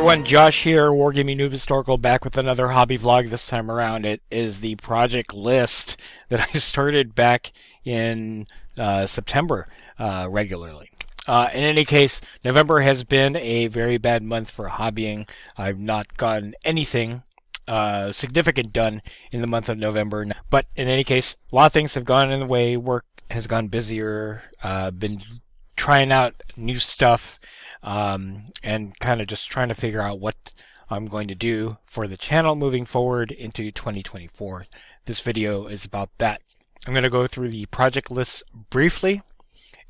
everyone, Josh here, WarGamingNewb Historical, back with another hobby vlog. This time around it is the project list that I started back in September regularly. In any case, November has been a very bad month for hobbying. I've not gotten anything significant done in the month of November. But in any case, a lot of things have gone in the way. Work has gone busier, been trying out new stuff, and kind of just trying to figure out what I'm going to do for the channel moving forward into 2024. This video is about that. I'm going to go through the project list briefly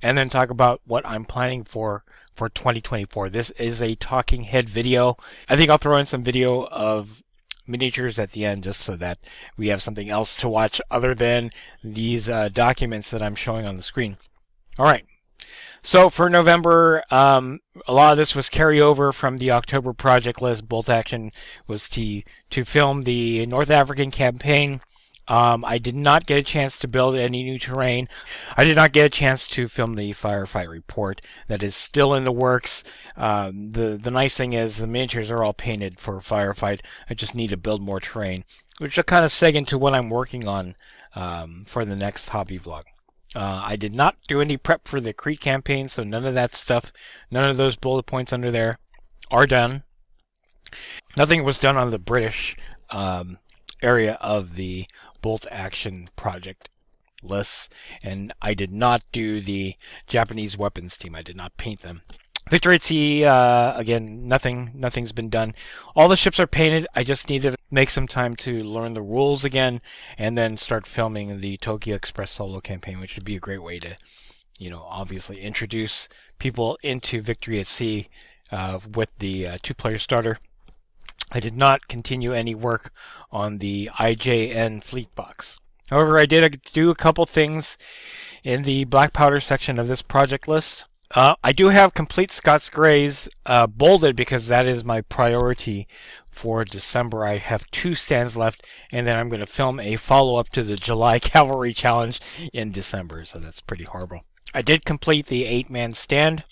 and then talk about what I'm planning for 2024. This is a talking head video. I think I'll throw in some video of miniatures at the end just so that we have something else to watch other than these documents that I'm showing on the screen. All right. So for November, a lot of this was carryover from the October project list. Bolt action was to film the North African campaign. I did not get a chance to build any new terrain. I did not get a chance to film the firefight report. That is still in the works. The nice thing is the miniatures are all painted for firefight. I just need to build more terrain, which will kind of seg into what I'm working on for the next hobby vlog. I did not do any prep for the Crete campaign, so none of that stuff, none of those bullet points under there are done. Nothing was done on the British area of the bolt action project lists, and I did not do the Japanese weapons team. I did not paint them. Victory at Sea, again, nothing's been done. All the ships are painted. I just need to make some time to learn the rules again and then start filming the Tokyo Express solo campaign, which would be a great way to, obviously introduce people into Victory at Sea with the two-player starter. I did not continue any work on the IJN fleet box. However, I did do a couple things in the black powder section of this project list. I do have complete Scots Greys bolded because that is my priority for December. I have 2 stands left, and then I'm going to film a follow-up to the July Cavalry Challenge in December, so that's pretty horrible. I did complete the 8-man stand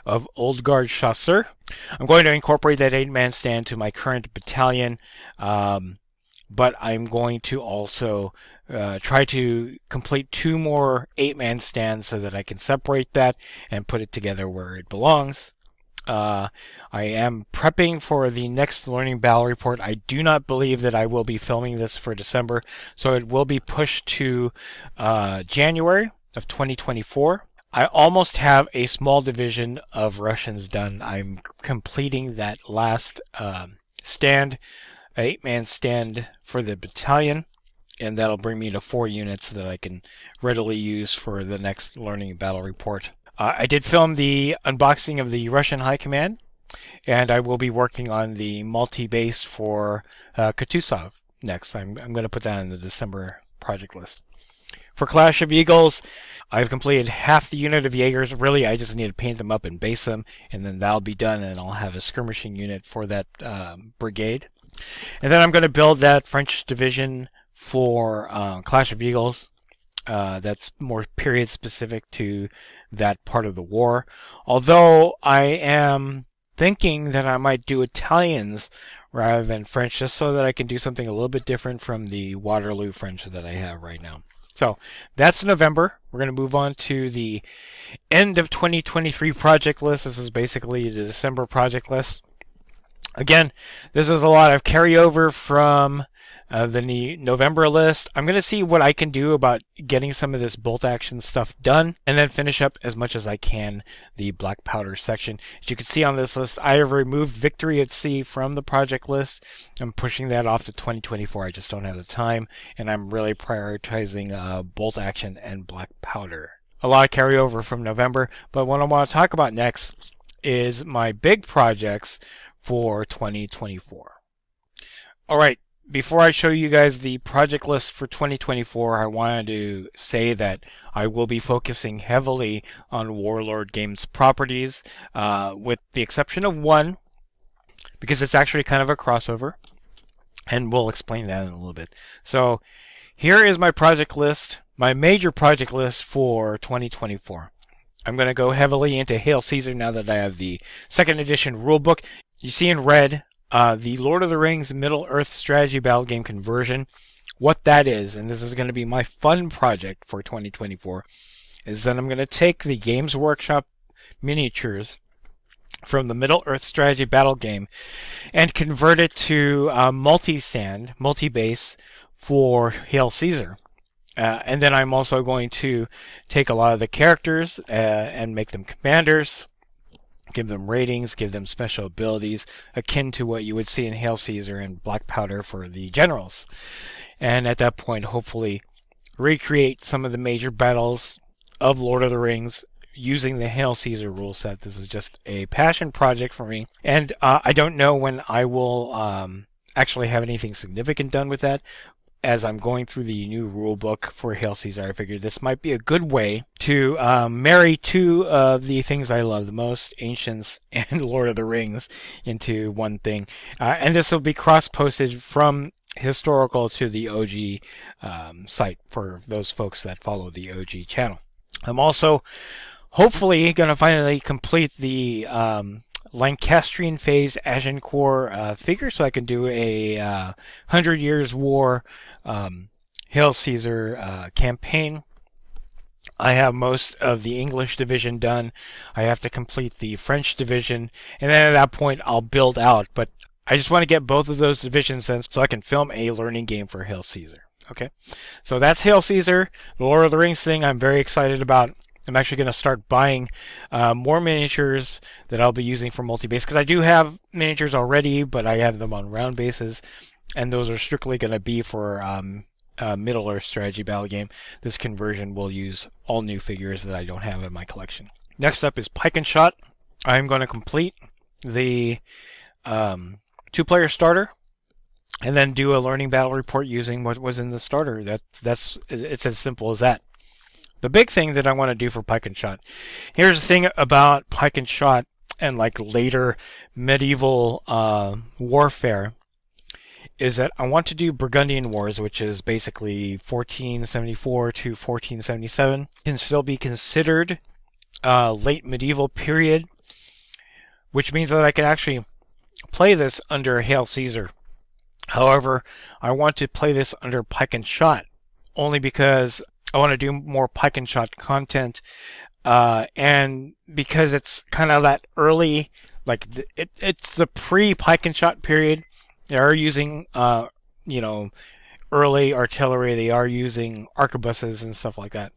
of Old Guard Chasseurs. I'm going to incorporate that 8-man stand to my current battalion, but I'm going to also try to complete 2 more 8-man stands so that I can separate that and put it together where it belongs. I am prepping for the next Learning Battle Report. I do not believe that I will be filming this for December, so it will be pushed to January of 2024. I almost have a small division of Russians done. I'm completing that last stand, 8-man stand for the battalion, and that'll bring me to 4 units that I can readily use for the next Learning Battle Report. I did film the unboxing of the Russian High Command, and I will be working on the multi-base for Kutuzov next. I'm going to put that in the December project list. For Clash of Eagles, I've completed half the unit of Jaegers. Really, I just need to paint them up and base them, and then that'll be done, and I'll have a skirmishing unit for that brigade. And then I'm going to build that French division for Clash of Eagles. That's more period specific to that part of the war. Although I am thinking that I might do Italians rather than French, just so that I can do something a little bit different from the Waterloo French that I have right now. So that's November. We're going to move on to the end of 2023 project list. This is basically the December project list. Again, this is a lot of carryover from the November list. I'm going to see what I can do about getting some of this bolt action stuff done and then finish up as much as I can the black powder section. As you can see on this list, I have removed Victory at Sea from the project list. I'm pushing that off to 2024. I just don't have the time, and I'm really prioritizing bolt action and black powder. A lot of carryover from November, but what I want to talk about next is my big projects for 2024. All right. Before I show you guys the project list for 2024, I wanted to say that I will be focusing heavily on Warlord Games properties, with the exception of one, because it's actually kind of a crossover, and we'll explain that in a little bit. So here is my project list, my major project list for 2024. I'm going to go heavily into Hail Caesar now that I have the 2nd edition rulebook. you see in red the Lord of the Rings Middle-earth strategy battle game conversion. What that is, and this is going to be my fun project for 2024, is that I'm going to take the Games Workshop miniatures from the Middle-earth strategy battle game and convert it to multi-stand, multi-base for Hail Caesar. And then I'm also going to take a lot of the characters and make them commanders, give them ratings, give them special abilities akin to what you would see in Hail Caesar and Black Powder for the generals. And at that point, hopefully recreate some of the major battles of Lord of the Rings using the Hail Caesar rule set. This is just a passion project for me. And I don't know when I will actually have anything significant done with that. As I'm going through the new rule book for Hail Caesar, I figured this might be a good way to marry two of the things I love the most, Ancients and Lord of the Rings, into one thing. And this will be cross-posted from Historical to the OG site for those folks that follow the OG channel. I'm also hopefully going to finally complete the Lancastrian phase Agincourt figure, so I can do a 100 Years War Hail Caesar campaign. I have most of the English division done. I have to complete the French division, and then at that point I'll build out. But I just want to get both of those divisions done so I can film a learning game for Hail Caesar. Okay, so that's Hail Caesar, the Lord of the Rings thing. I'm very excited about. I'm actually going to start buying more miniatures that I'll be using for multi-base, because I do have miniatures already, but I have them on round bases, and those are strictly going to be for Middle-earth strategy battle game. This conversion will use all new figures that I don't have in my collection. Next up is Pike and Shot. I'm going to complete the two-player starter, and then do a learning battle report using what was in the starter. It's as simple as that. The big thing that I want to do for Pike and Shot, here's the thing about Pike and Shot and like later medieval warfare, is that I want to do Burgundian Wars, which is basically 1474 to 1477, can still be considered late medieval period, which means that I can actually play this under Hail Caesar. However, I want to play this under Pike and Shot, only because I want to do more Pike and Shot content, and because it's kind of that early, like it's the pre-Pike and Shot period. They are using, early artillery. They are using arquebuses and stuff like that.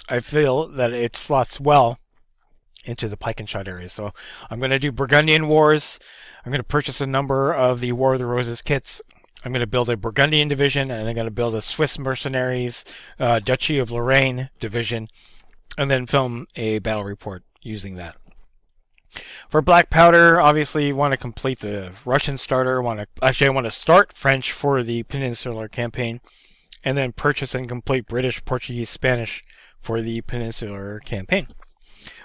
I feel that it slots well into the Pike and Shot area. So I'm going to do Burgundian Wars. I'm going to purchase a number of the War of the Roses kits. I'm going to build a Burgundian division, and I'm going to build a Swiss Mercenaries Duchy of Lorraine division, and then film a battle report using that. For Black Powder, obviously you want to complete the Russian starter. I want to start French for the Peninsular campaign, and then purchase and complete British, Portuguese, Spanish for the Peninsular campaign.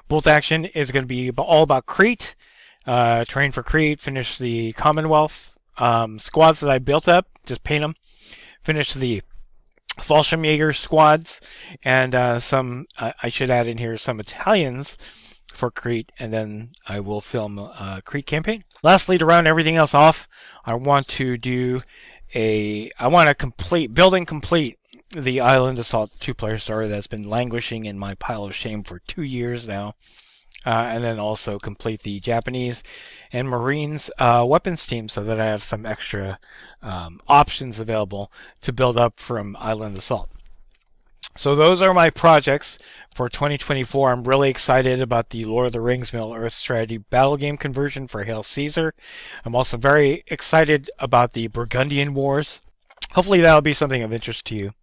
Bolt action is going to be all about Crete, train for Crete, finish the Commonwealth squads that I built up, just paint them, finish the Fallschirmjäger squads, and I should add in here some Italians for Crete, and then I will film a Crete campaign. Lastly, to round everything else off, I want to complete the Island Assault 2-player starter that's been languishing in my pile of shame for 2 years now. And then also complete the Japanese and Marines weapons team, so that I have some extra options available to build up from Island Assault. So those are my projects for 2024. I'm really excited about the Lord of the Rings Middle-earth strategy battle game conversion for Hail Caesar. I'm also very excited about the Burgundian Wars. Hopefully that'll be something of interest to you.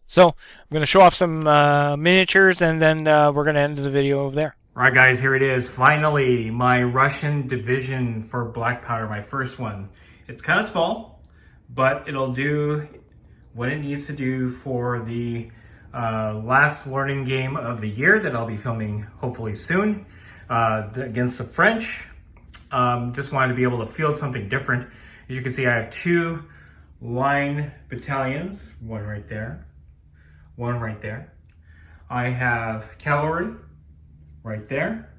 So I'm going to show off some miniatures, and then we're going to end the video over there. All right, guys, here it is. Finally, my Russian division for Black Powder, my first one. It's kind of small, but it'll do what it needs to do for the last learning game of the year that I'll be filming hopefully soon against the French. Just wanted to be able to field something different. As you can see, I have 2 line battalions, one right there, one right there. I have cavalry right there,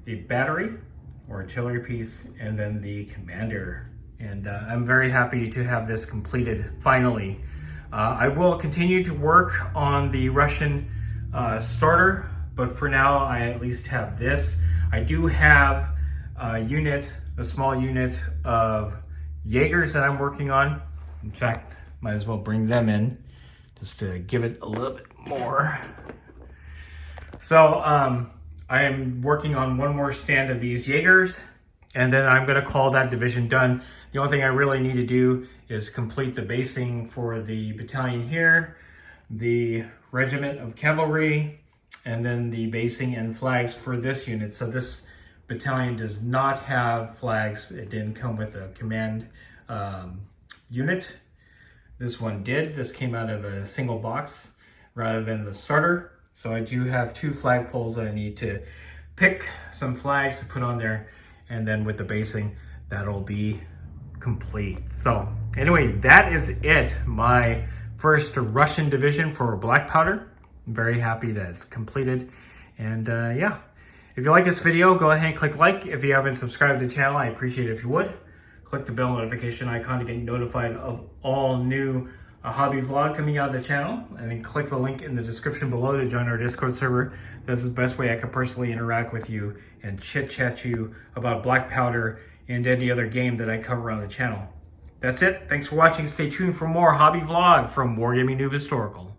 a battery or artillery piece, and then the commander. And I'm very happy to have this completed finally. I will continue to work on the Russian starter, but for now I at least have this. I do have a small unit of Jaegers that I'm working on. In fact, might as well bring them in just to give it a little bit more. So I am working on one more stand of these Jaegers, and then I'm going to call that division done. The only thing I really need to do is complete the basing for the battalion here, the regiment of cavalry, and then the basing and flags for this unit. So this battalion does not have flags. It didn't come with a command unit. This one did. This came out of a single box rather than the starter. So I do have 2 flagpoles that I need to pick some flags to put on there, and then with the basing, that'll be complete. So anyway, that is it. My first Russian division for black powder. I'm very happy that it's completed. And yeah, if you like this video, go ahead and click like. If you haven't subscribed to the channel, I appreciate it if you would. Click the bell notification icon to get notified of all new hobby vlog coming out of the channel, and then click the link in the description below to join our Discord server. This is the best way I can personally interact with you and chit-chat you about black powder and any other game that I cover on the channel. That's it. Thanks for watching. Stay tuned for more hobby vlog from WarGamingNewb Historical.